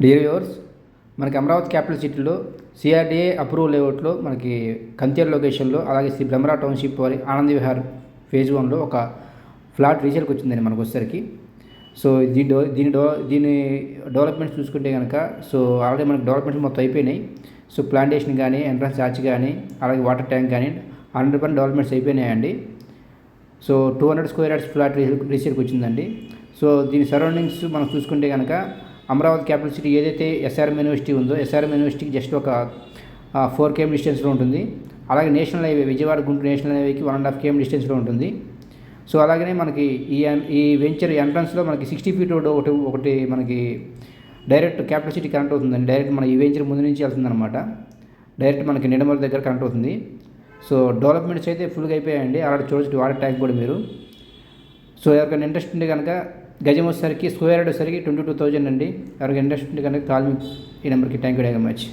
Dear viewers, మనకి Amaravati capital సిటీలో CRDA approval లేఅవుట్లో మనకి కంచేర్ లొకేషన్లో అలాగే శ్రీ బ్రహ్మరా టౌన్షిప్ వారి ఆనంద విహార్ ఫేజ్ 1లో ఒక ఫ్లాట్ రీసేల్కి వచ్చిందండి మనకు వచ్చేసరికి. సో దీని డెవలప్మెంట్స్ చూసుకుంటే కనుక ఆల్రెడీ మనకి డెవలప్మెంట్స్ మొత్తం అయిపోయినాయి. సో ప్లాంటేషన్ కానీ, ఎంట్రన్స్ ఆర్చ్ కానీ, అలాగే వాటర్ ట్యాంక్ కానీ 100% డెవలప్మెంట్స్ అయిపోయినాయండి. సో 200 స్క్వేర్ యార్డ్స్ ఫ్లాట్ రీసేల్కి వచ్చిందండి. సో దీని సరౌండింగ్స్ మనం చూసుకుంటే కనుక అమరావతి క్యాపిటల్ సిటీ ఏదైతే ఎస్ఆర్ఎం యూనివర్సిటీ ఉందో ఎస్ఆర్ఎం యూనివర్సిటీకి జస్ట్ ఒక 4 km డిస్టెన్స్లో ఉంటుంది. అలాగే national highway Vijayawada Guntur national హైవేకి 1.5 km డిస్టెన్స్లో ఉంటుంది. సో అలాగనే మనకి ఈ వెంచర్ ఎంట్రన్స్లో మనకి 60 feet ఒకటి మనకి డైరెక్ట్ క్యాపిటల్ సిటీ కనెక్ట్ అవుతుందండి. డైరెక్ట్ మన ఈ వెంచర్ ముందు నుంచి వెళ్తుందన్నమాట. డైరెక్ట్ మనకి నిడమల దగ్గర కనెక్ట్ అవుతుంది. సో డెవలప్మెంట్స్ అయితే ఫుల్గా అయిపోయాయండి. అలాంటి చూడొచ్చు వాటర్ ట్యాంక్ కూడా మీరు. సో ఎవరికైనా ఇంట్రెస్ట్ ఉంటే కనుక గజం వచ్చేసరికి స్క్వేర్ యార్డ్ వచ్చేసరికి 22,000 అండి. ఎవరికైనా ఇంట్రెస్ట్ ఉంటే కనుక కాల్ మీ ఈ నెంబర్కి. Thank you very much.